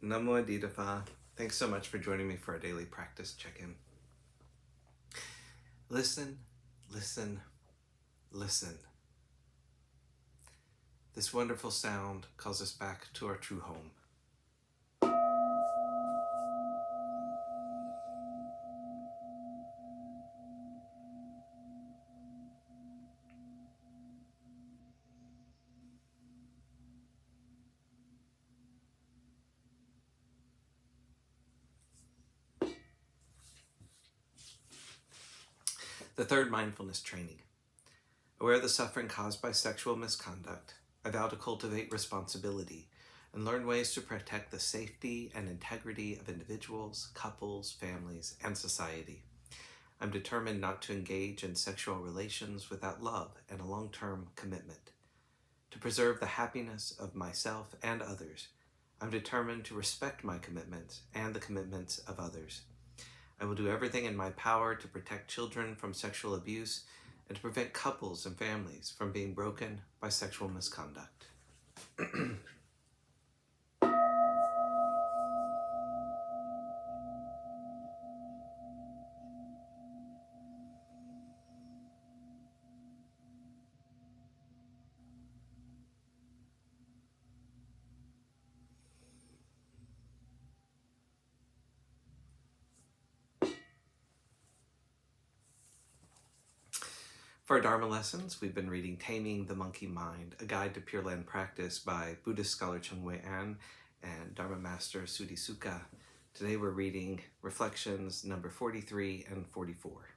Namo Aditapha. Thanks so much for joining me for a daily practice check-in. Listen, listen, listen. This wonderful sound calls us back to our true home. The third mindfulness training. Aware of the suffering caused by sexual misconduct, I vow to cultivate responsibility and learn ways to protect the safety and integrity of individuals, couples, families, and society. I'm determined not to engage in sexual relations without love and a long-term commitment. To preserve the happiness of myself and others, I'm determined to respect my commitments and the commitments of others. I will do everything in my power to protect children from sexual abuse and to prevent couples and families from being broken by sexual misconduct. For our Dharma lessons, we've been reading Taming the Monkey Mind, a guide to Pure Land practice by Buddhist scholar Cheng Wei-an and Dharma Master Suddhisukha. Today we're reading reflections number 43 and 44.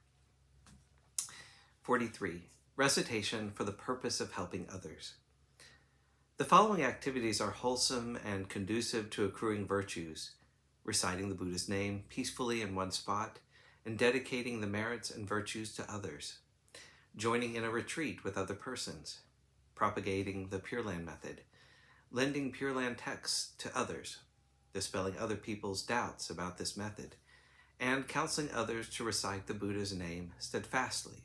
43. Recitation for the purpose of helping others. The following activities are wholesome and conducive to accruing virtues: reciting the Buddha's name peacefully in one spot and dedicating the merits and virtues to others, joining in a retreat with other persons, propagating the Pure Land method, lending Pure Land texts to others, dispelling other people's doubts about this method, and counseling others to recite the Buddha's name steadfastly.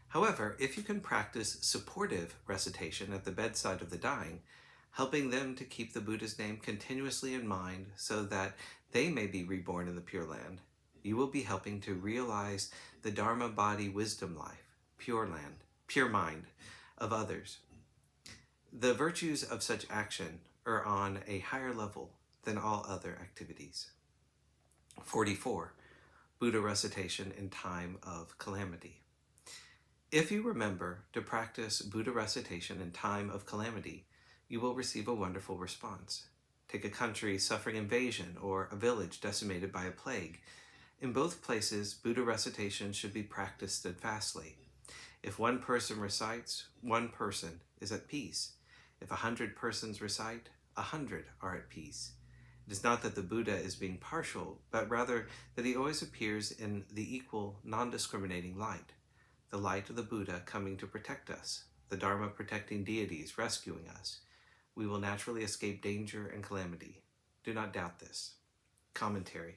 However, if you can practice supportive recitation at the bedside of the dying, helping them to keep the Buddha's name continuously in mind so that they may be reborn in the Pure Land, you will be helping to realize the Dharma body wisdom life, Pure Land, pure mind of others. The virtues of such action are on a higher level than all other activities. 44. Buddha recitation in time of calamity. If you remember to practice Buddha recitation in time of calamity, you will receive a wonderful response. Take a country suffering invasion or a village decimated by a plague. In both places, Buddha recitation should be practiced steadfastly. If one person recites, one person is at peace. If 100 persons recite, 100 are at peace. It is not that the Buddha is being partial, but rather that he always appears in the equal, non-discriminating light, the light of the Buddha coming to protect us, the Dharma protecting deities rescuing us. We will naturally escape danger and calamity. Do not doubt this. Commentary.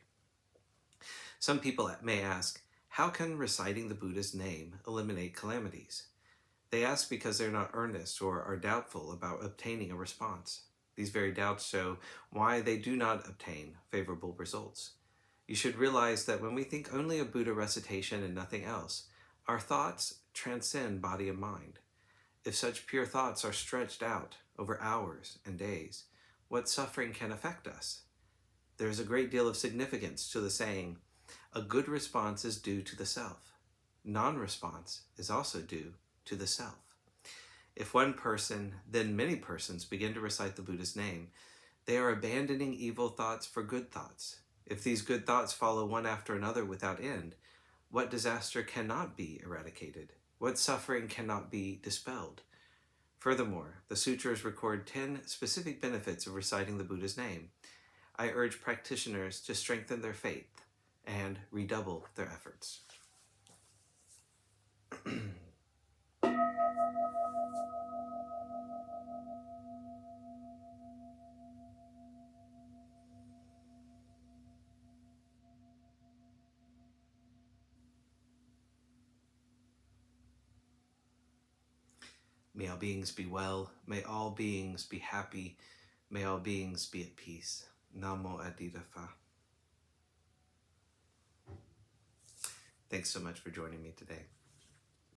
Some people may ask, how can reciting the Buddha's name eliminate calamities? They ask because they're not earnest or are doubtful about obtaining a response. These very doubts show why they do not obtain favorable results. You should realize that when we think only of Buddha recitation and nothing else, our thoughts transcend body and mind. If such pure thoughts are stretched out over hours and days, what suffering can affect us? There is a great deal of significance to the saying, a good response is due to the self. Non-response is also due to the self. If one person, then many persons begin to recite the Buddha's name, they are abandoning evil thoughts for good thoughts. If these good thoughts follow one after another without end, what disaster cannot be eradicated? What suffering cannot be dispelled? Furthermore, the sutras record 10 specific benefits of reciting the Buddha's name. I urge practitioners to strengthen their faith and redouble their efforts. May all beings be well. May all beings be happy. May all beings be at peace. Namo Adida Pha. Thanks so much for joining me today.